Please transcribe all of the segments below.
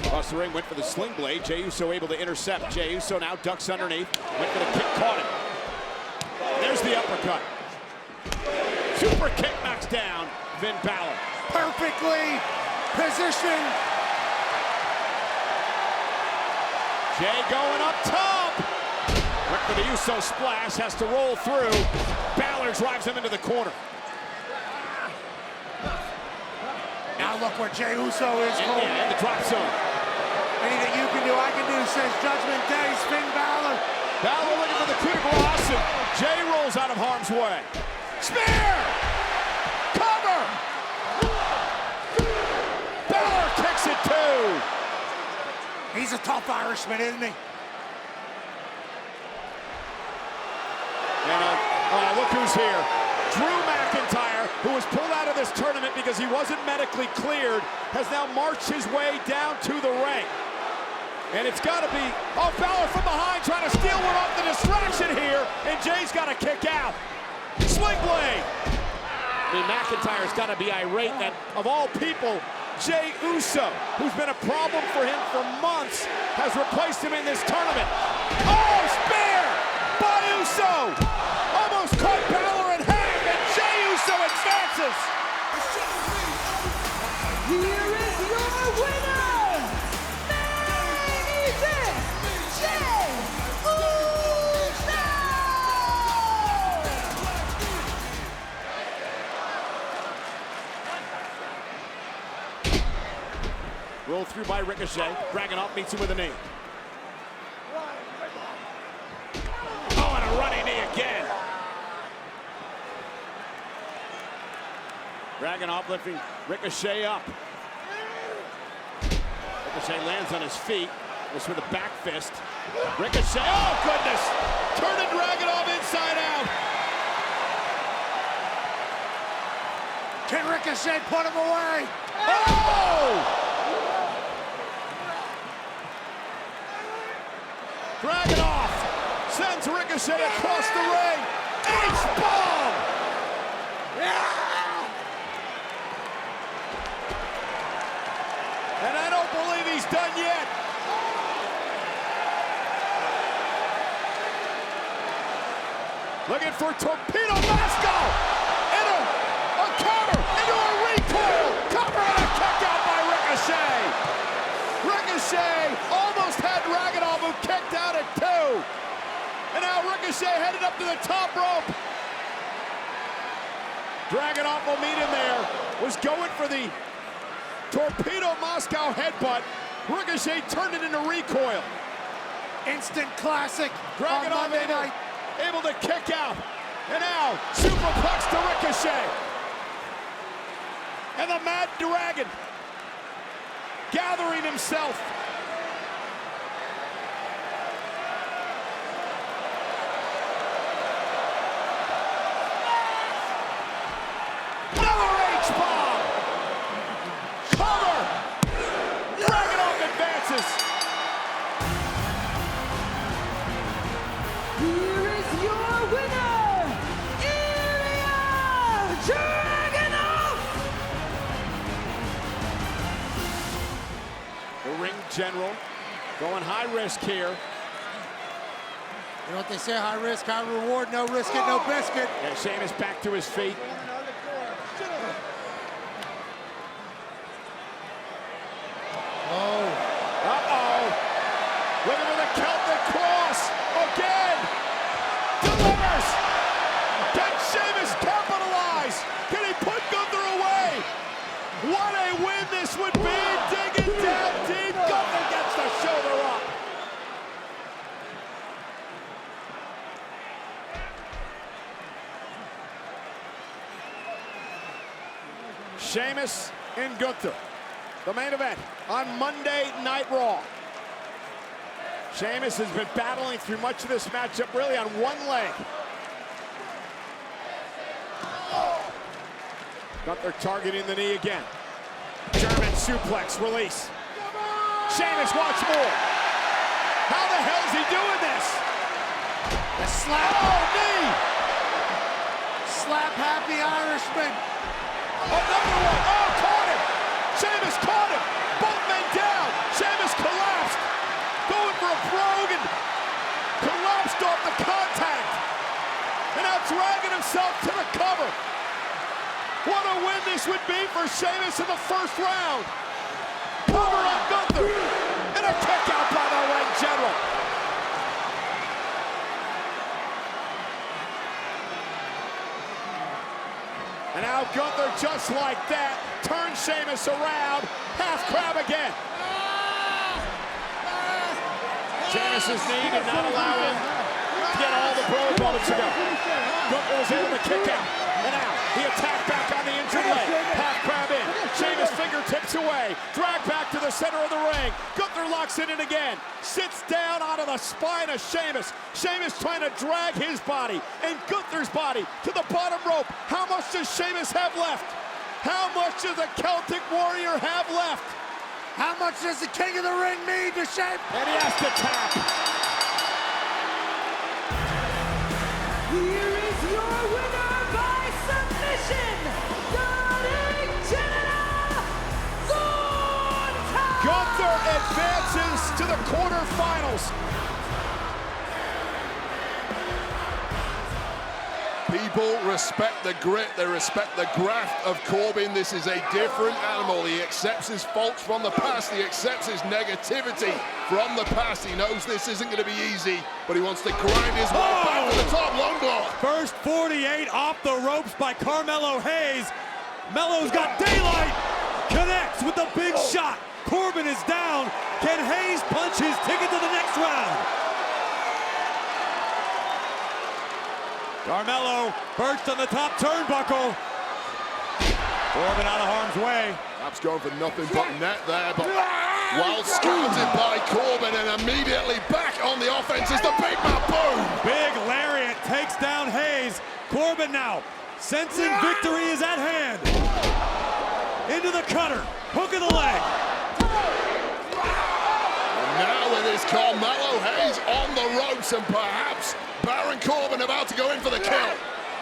Across the ring, went for the sling blade. Jey Uso able to intercept. Jey Uso now ducks underneath. Went for the kick, caught it. There's the uppercut. Super kick knocks down Finn Balor. Perfectly positioned. Jey going up top. Went for the Uso splash, has to roll through. Balor drives him into the corner. Now look where Jey Uso is. In the drop zone. Anything you can do, I can do, says Judgment Day. Finn Balor. Balor looking for the coup de grace, and Jey rolls out of harm's way. Spear! Cover! Balor kicks it too. He's a tough Irishman, isn't he? And look who's here. Drew McIntyre, who was pulled out of this tournament because he wasn't medically cleared, has now marched his way down to the ring. And it's got to be, Balor from behind trying to steal one off the distraction here, and Jey's got to kick out. Sling blade. I mean, McIntyre's got to be irate that, of all people, Jey Uso, who's been a problem for him for months, has replaced him in this tournament. Oh, spear by Uso. Almost caught Balor in half, and Jey Uso advances. Here is your winner, main event, Jey Uso! Roll through by Ricochet. Dragunov meets him with a knee. Oh, and a running knee again. Dragunov lifting Ricochet up. Ricochet lands on his feet. This with a back fist. Ricochet, oh goodness! Turning Dragunov inside out. Can Ricochet put him away? Oh! Dragunov sends Ricochet across the ring. H-bomb! And I don't believe he's done yet. Looking for Torpedo Moscow. And a counter into a recoil. Cover and a kick out by Ricochet. Ricochet almost had Dragunov, who kicked out at 2. And now Ricochet headed up to the top rope. Dragunov will meet him there. Was going for the Torpedo Moscow headbutt. Ricochet turned it into recoil. Instant classic. Dragunov able to kick out. And now superplex to Ricochet. And the Mad Dragon gathering himself. Another H-bomb. Cover. Dragunov advances. Here is your winner, Ilja Dragunov! The ring general going high risk here. You know what they say, high risk, high reward, no risk it, no biscuit. And Sheamus back to his feet. Oh. Uh-oh. Looking for the Celtic cross. Again. Delivers. Can Sheamus capitalize? Can he put Gunther away? What a win this would be. Digging down deep. Gunther gets the shoulder up. Sheamus and Gunther. The main event on Monday Night Raw. Sheamus has been battling through much of this matchup really on one leg. Gunther targeting the knee again. German suplex release. Sheamus wants more. How the hell is he doing this? The slap. Oh, knee! Slap happy Irishman. Another one. Oh, caught him. Sheamus caught him. Both men down. himself to the cover. What a win this would be for Sheamus in the first round. Cover on Gunther, and a kick out by the ring general. And now Gunther, just like that, turns Sheamus around, half crab again. Sheamus's knee did not allow him to get all the pro moments to go. Gunther was able to kick out, and now the attack back on the injured leg. Half crab in, Sheamus fingertips away, drag back to the center of the ring. Gunther locks it in again, sits down onto the spine of Sheamus. Sheamus trying to drag his body and Gunther's body to the bottom rope. How much does Sheamus have left? How much does the Celtic Warrior have left? How much does the King of the Ring mean to Sheamus? And he has to tap. Here is your winner by submission, Gunther advances to the quarterfinals. People respect the grit, they respect the graft of Corbin. This is a different animal. He accepts his faults from the past, he accepts his negativity from the past. He knows this isn't going to be easy, but he wants to grind his way back to the top. Long block. First 48 off the ropes by Carmelo Hayes. Melo's got daylight, connects with the big shot. Corbin is down. Can Hayes punch his ticket to the next round? Carmelo perched on the top turnbuckle. Corbin out of harm's way. Perhaps going for nothing but net there, but well scouted by Corbin, and immediately back on the offense is the big man. Boom! Big lariat takes down Hayes. Corbin now sensing victory is at hand. Into the cutter, hook of the leg. And now it is Carmelo Hayes on the ropes, and perhaps Baron Corbin about to go in for the kill.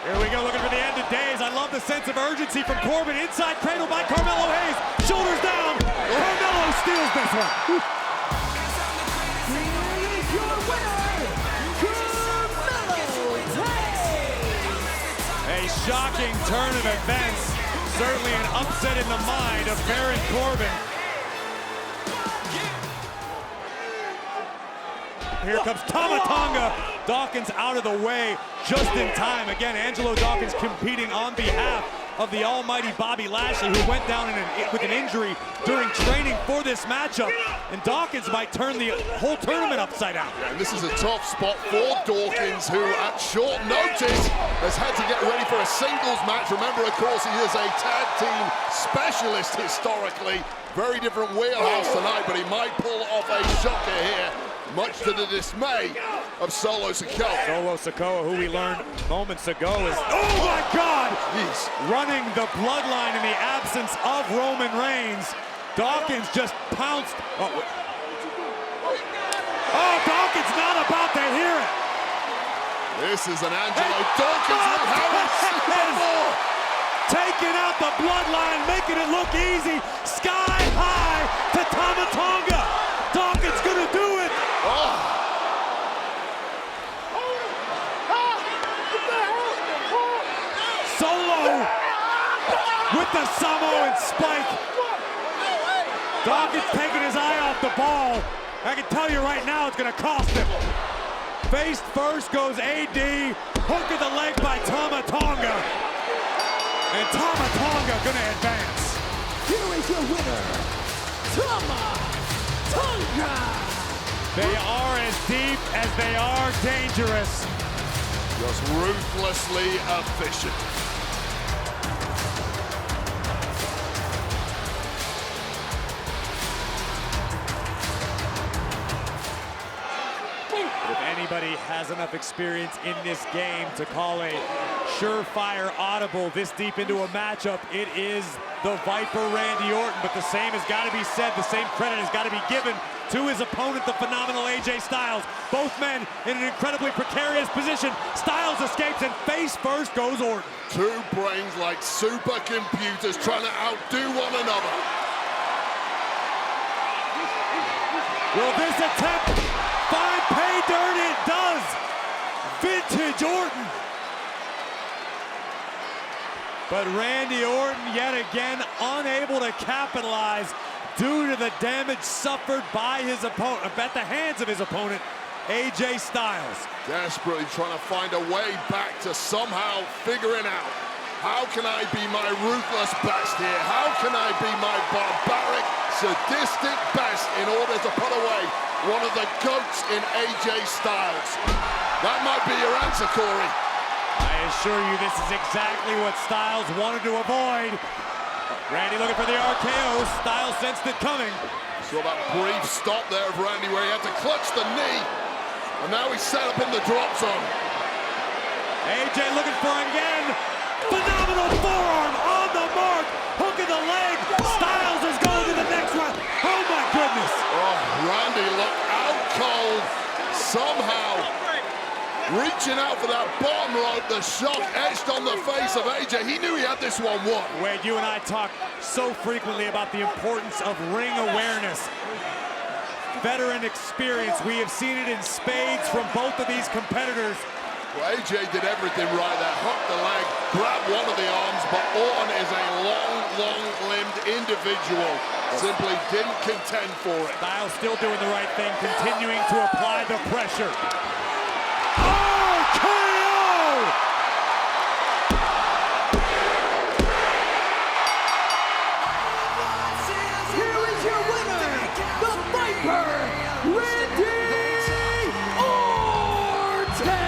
Here we go, looking for the end of days. I love the sense of urgency from Corbin. Inside cradle by Carmelo Hayes. Shoulders down. Carmelo steals this one. Here is your winner, Carmelo Hayes. A shocking turn of events. Certainly an upset in the mind of Baron Corbin. Here comes Tama Tonga. Dawkins out of the way just in time. Again, Angelo Dawkins competing on behalf of the almighty Bobby Lashley, who went down with an injury during training for this matchup. And Dawkins might turn the whole tournament upside down. And this is a tough spot for Dawkins, who at short notice has had to get ready for a singles match. Remember, of course, he is a tag team specialist historically. Very different wheelhouse tonight, but he might pull off a shocker here, much to the dismay of Solo Sikoa. Solo Sikoa, who we learned moments ago, is, oh my God, running the bloodline in the absence of Roman Reigns. Dawkins just pounced. Oh, Dawkins not about to hear it. This is an Angelo Dawkins we haven't seen before. Taking out the bloodline, making it look easy. Sky high to Tama Tonga. Dawkins gonna do it. Solo with the Samoan spike. Dawkins taking his eye off the ball. I can tell you right now it's gonna cost him. Face first goes AD. Hook of the leg by Tama Tonga. And Tama Tonga gonna advance. Here is your winner, Tama Tonga. They are as deep as they are dangerous. Just ruthlessly efficient. If anybody has enough experience in this game to call a surefire audible this deep into a matchup, it is the Viper Randy Orton. But the same has got to be said, the same credit has got to be given to his opponent, the phenomenal AJ Styles. Both men in an incredibly precarious position. Styles escapes, and face first goes Orton. Two brains like supercomputers trying to outdo one another. Will this attempt find pay dirt? It does. Vintage Orton. But Randy Orton, yet again, unable to capitalize due to the damage suffered by his opponent, at the hands of his opponent, AJ Styles. Desperately trying to find a way back to somehow figuring out, how can I be my ruthless best here? How can I be my barbaric, sadistic best in order to put away one of the GOATs in AJ Styles? That might be your answer, Corey. I assure you this is exactly what Styles wanted to avoid. Randy looking for the RKO. Styles sensed it coming. Saw that brief stop there of Randy where he had to clutch the knee. And now he's set up in the drop zone. AJ looking for it again. Phenomenal forearm on the mark. Hook in the leg. Styles is going to the next one. Oh my goodness. Oh, Randy looked out cold. Somehow reaching out for that bottom rope. The shock etched on the face of AJ. He knew he had this one won. Wade, you and I talk so frequently about the importance of ring awareness. Veteran experience. We have seen it in spades from both of these competitors. Well, AJ did everything right there. Hooked the leg, grabbed one of the arms, but Orton is a long-limbed individual. Simply didn't contend for it. Styles still doing the right thing, continuing to apply the pressure. Here is your winner, the Viper, Randy Orton!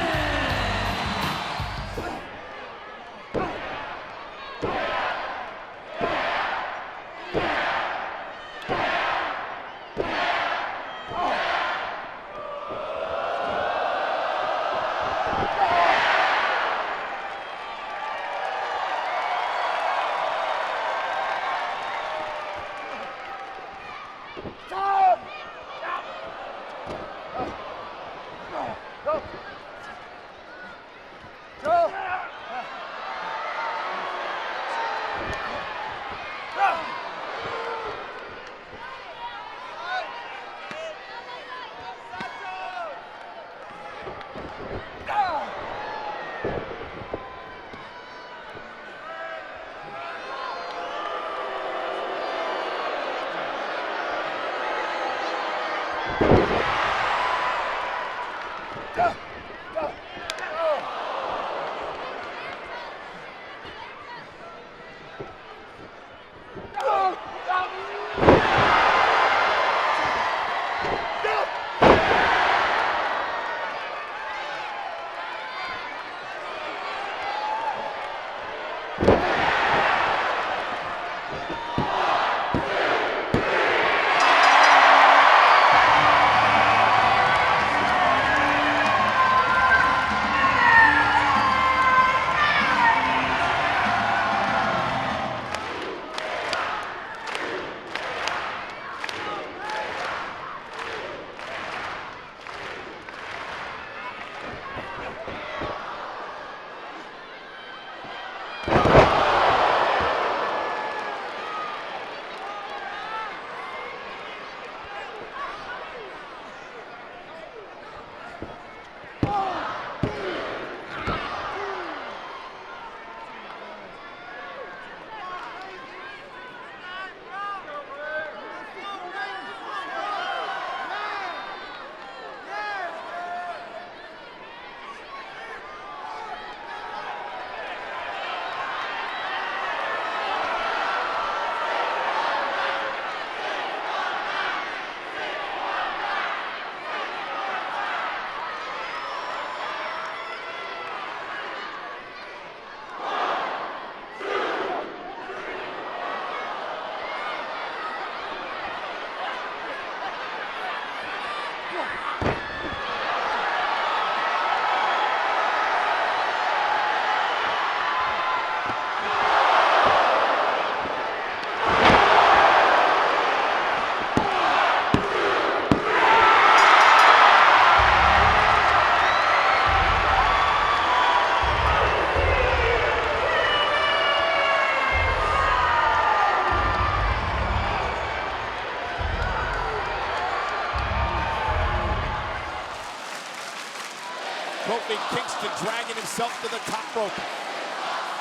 Kingston dragging himself to the top rope.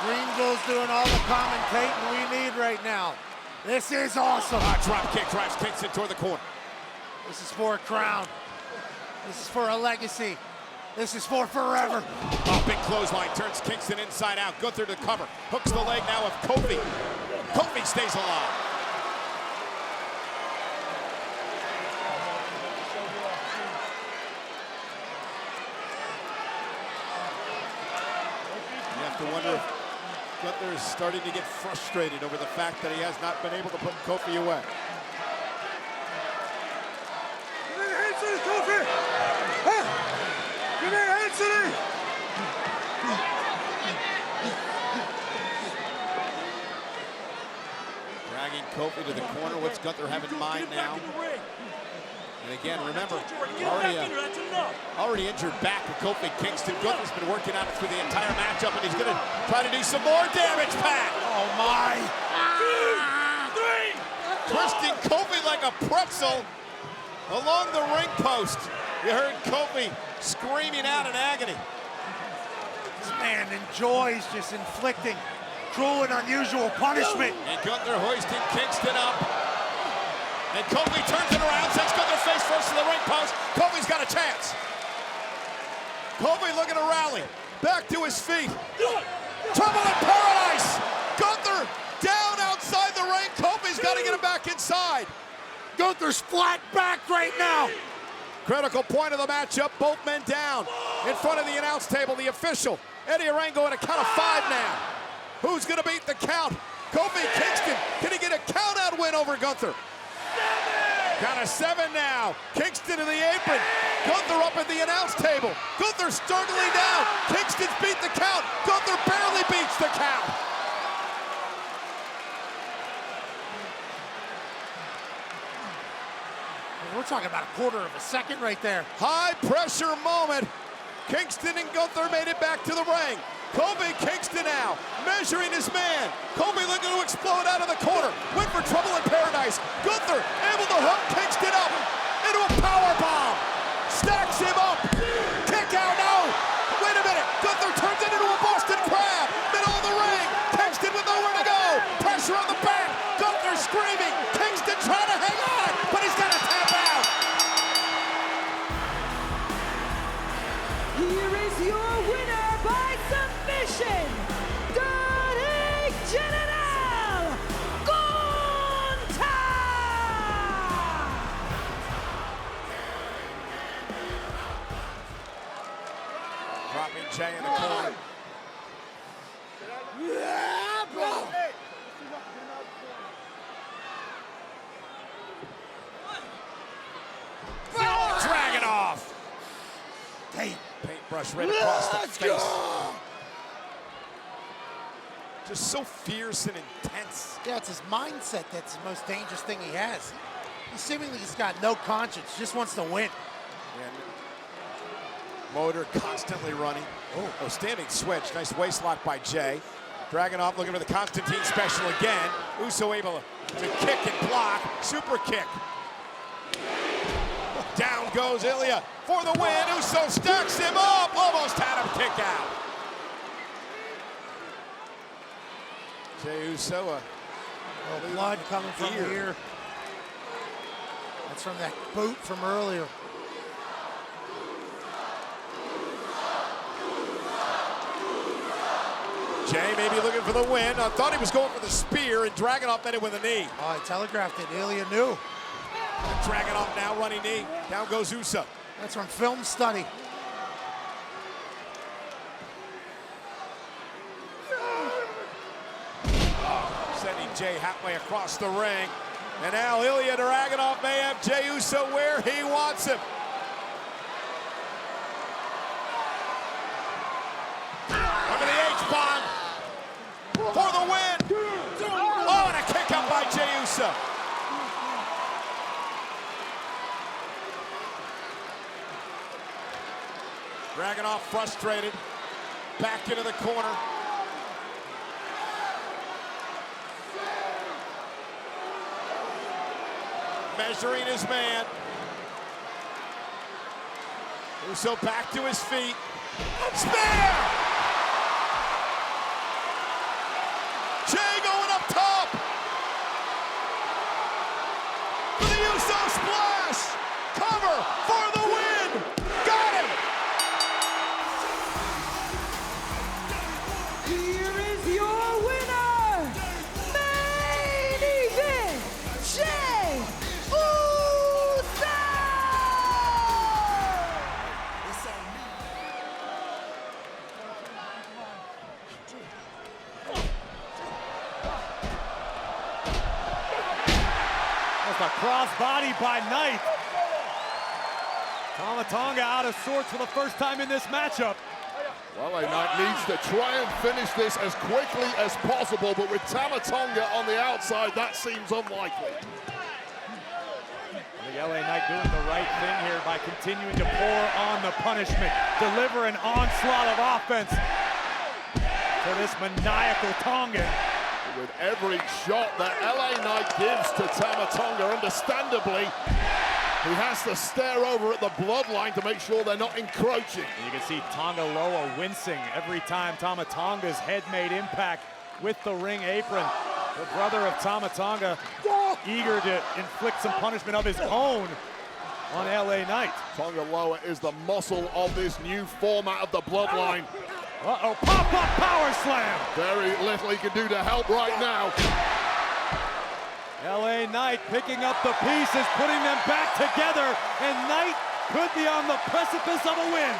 Greenville's doing all the commentating we need right now. This is awesome. Drop kick drives Kingston toward the corner. This is for a crown. This is for a legacy. This is for forever. Big clothesline turns Kingston inside out. Gunther to cover. Hooks the leg now of Kofi. Kofi stays alive. You have to wonder if Gunther is starting to get frustrated over the fact that he has not been able to put Kofi away. Dragging Kofi to the corner. What's Gunther have in mind now? And again, remember, already injured back with Kofi Kingston. Gunther's been working on it through the entire matchup, and he's going to try to do some more damage, Pat. Oh, my. 2, 3. Twisting Kofi like a pretzel along the ring post. You heard Kofi screaming out in agony. This man enjoys just inflicting cruel and unusual punishment. And Gunther hoisting Kingston up. And Kofi turns it around, sends Gunther face first to the ring post. Kofi's got a chance. Kofi looking to rally. Back to his feet. Trouble in paradise. Gunther down outside the ring. Kofi's got to get him back inside. Gunther's flat back right now. Critical point of the matchup. Both men down. In front of the announce table, the official, Eddie Arango, at a count of 5 now. Who's going to beat the count? Kofi Kingston. Can he get a count-out win over Gunther? 7. Count of 7 now. Kingston to the apron. Gunther up at the announce table. Gunther struggling down. Kingston's beat the count. Gunther barely beats the count. We're talking about a quarter of a second right there. High pressure moment. Kingston and Gunther made it back to the ring. Kofi Kingston now measuring his man. Kofi looking to explode out of the corner. Went for trouble in paradise. Gunther able to hook Kingston up into a power bomb. Stacks him up. Kick out. No. Wait a minute. Gunther turns it into a Boston Crab. Middle of the ring. Kingston with nowhere to go. Pressure on the back. Gunther screaming. Kingston trying to hang on, but he's got to tap out. Here is your winner by submission, Dirty General Gunther! Dropping Jey in the corner. Yeah, bro. Dragunov. Damn. Paintbrush right across the Let's face. go. Just so fierce and intense. Yeah, it's his mindset that's the most dangerous thing he has. He seemingly has got no conscience, just wants to win. And motor constantly running. Oh, standing switch. Nice waist lock by Jey. Dragunov looking for the Constantine special again. Uso able to kick and block. Super kick. Down goes Ilja for the win. Uso stacks him up. Almost had him kick out. Jey Uso. Blood coming from Ear. the ear. That's from that boot from earlier. Jey maybe looking for the win. I thought he was going for the spear, and Dragunov met it with a knee. Oh, he telegraphed it. Ilja knew. Dragunov now running knee. Down goes Uso. That's from film study. Sending Jey halfway across the ring. And now Ilja Dragunov may have Jey Uso where he wants him. Under the H-bomb for the win. Oh, and a kick out by Jey Uso. Dragunov frustrated. Back into the corner. Measuring his man. Uso back to his feet. Spear! body by Knight. Tama Tonga out of sorts for the first time in this matchup. Well, Knight needs to try and finish this as quickly as possible, but with Tama Tonga on the outside, that seems unlikely. The LA Knight doing the right thing here by continuing to pour on the punishment, deliver an onslaught of offense to this maniacal Tongan. With every shot that LA Knight gives to Tama Tonga, understandably, he has to stare over at the bloodline to make sure they're not encroaching. And you can see Tonga Loa wincing every time Tama Tonga's head made impact with the ring apron. The brother of Tama Tonga eager to inflict some punishment of his own on LA Knight. Tonga Loa is the muscle of this new format of the bloodline. Uh-oh, pop-up power slam! Very little he can do to help right now. LA Knight picking up the pieces, putting them back together, and Knight could be on the precipice of a win.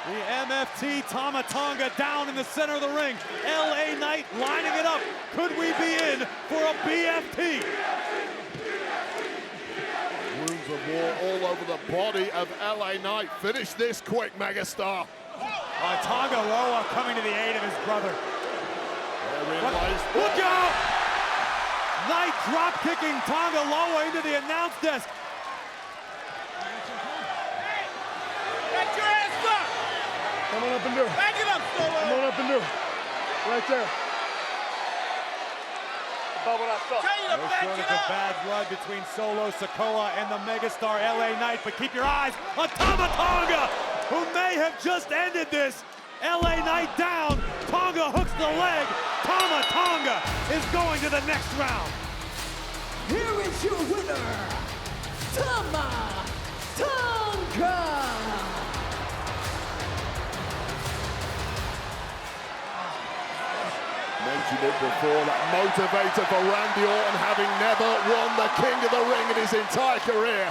The MFT Tama Tonga down in the center of the ring. LA Knight lining it up. Could we be in for a BFT? Wounds of war all over the body of LA Knight. Finish this quick, megastar. Tonga Loa coming to the aid of his brother. Look out! Knight drop kicking Tonga Loa into the announce desk. Get your ass up! Come on up and do it. Back it up, Solo! Come on up and do it. Right there. Bubble up, stop. No shortage of bad blood between Solo Sikoa and the megastar LA Knight, but keep your eyes on Tama Tonga, who may have just ended this. LA Knight down, Tonga hooks the leg. Tama Tonga is going to the next round. Here is your winner, Tama Tonga! Mentioned it before, that motivator for Randy Orton, having never won the King of the Ring in his entire career.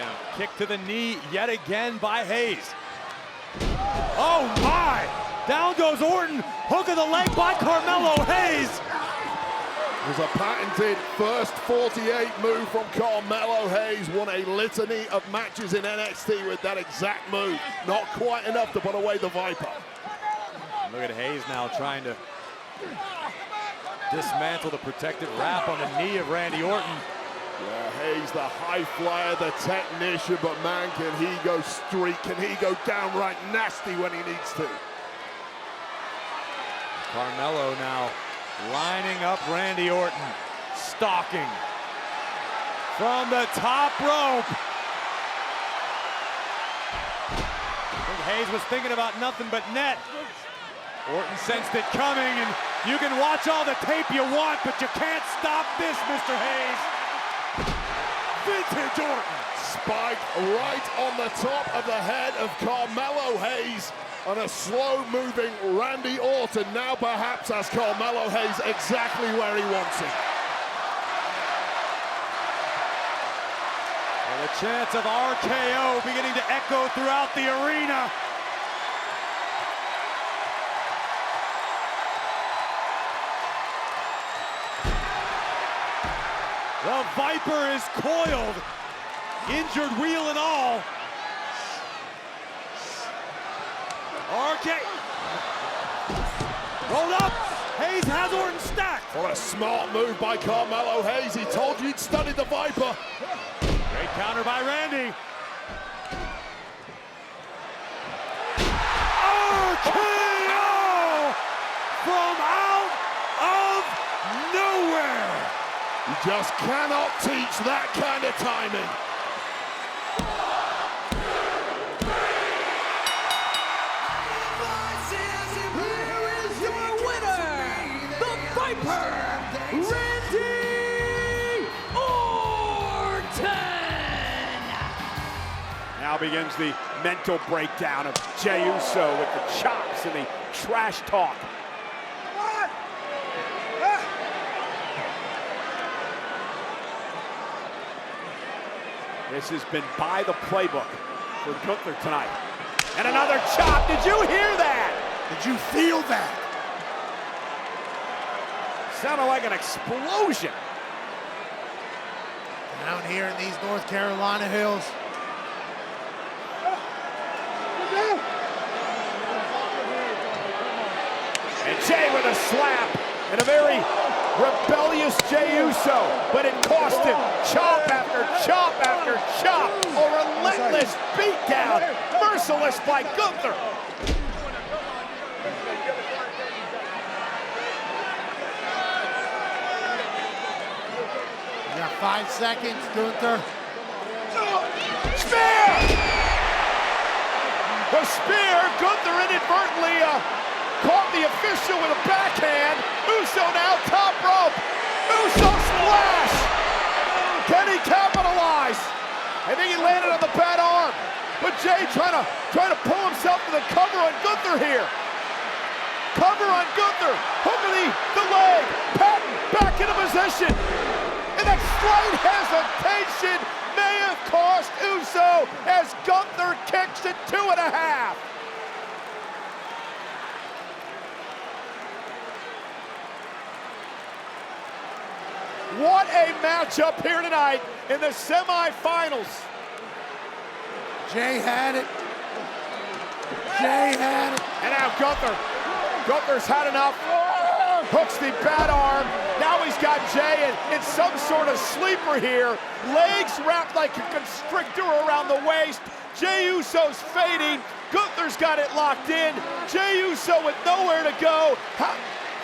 And a kick to the knee yet again by Hayes. Oh my! Down goes Orton, hook of the leg by Carmelo Hayes. It was a patented first 48 move from Carmelo Hayes. Won a litany of matches in NXT with that exact move. Not quite enough to put away the Viper. Look at Hayes now trying to dismantle the protective wrap on the knee of Randy Orton. Yeah, Hayes, the high flyer, the technician, but man, can he go streak, can he go downright nasty when he needs to. Carmelo now lining up Randy Orton, stalking from the top rope. I think Hayes was thinking about nothing but net. Orton sensed it coming, and you can watch all the tape you want, but you can't stop this, Mr. Hayes. Vintage Orton. Spike right on the top of the head of Carmelo Hayes, and a slow-moving Randy Orton now perhaps has Carmelo Hayes exactly where he wants him. And the chants of RKO beginning to echo throughout the arena. The Viper is coiled, injured wheel and all. RK rolled up. Hayes has Orton stacked. What a smart move by Carmelo Hayes. He told you he'd studied the Viper. Great counter by Randy. RKO from out of nowhere. You just cannot teach that kind of timing. Here is your winner, the Viper, Randy Orton! Now begins the mental breakdown of Jey Uso with the chops and the trash talk. This has been by the playbook for Gunther tonight. And another chop. Did you hear that? Did you feel that? Sounded like an explosion. Down here in these North Carolina hills. And Jey with a slap, and a very rebellious Jey Uso, but it cost him chop after chop after chop. A relentless beatdown, merciless by Gunther. You got 5 seconds, Gunther. Spear! The spear, Gunther inadvertently caught the official with a backhand. Uso now top rope. Uso splash! Can he capitalize? I think he landed on the bad arm. But Jey trying to pull himself to the cover on Gunther here. Cover on Gunther. Hook of the leg. Patton back into position. And that slight hesitation may have cost Uso as Gunther kicks to 2.5. What a matchup here tonight in the semifinals. Jey had it. Jey had it. And now Gunther. Gunther's had enough. Hooks the bad arm. Now he's got Jey in some sort of sleeper here. Legs wrapped like a constrictor around the waist. Jey Uso's fading. Gunther's got it locked in. Jey Uso with nowhere to go.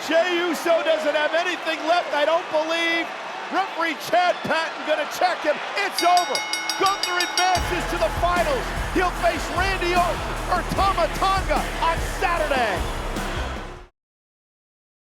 Jey Uso doesn't have anything left, I don't believe. Referee Chad Patton gonna check him. It's over. Gunther advances to the finals. He'll face Randy Orton or Tama Tonga on Saturday.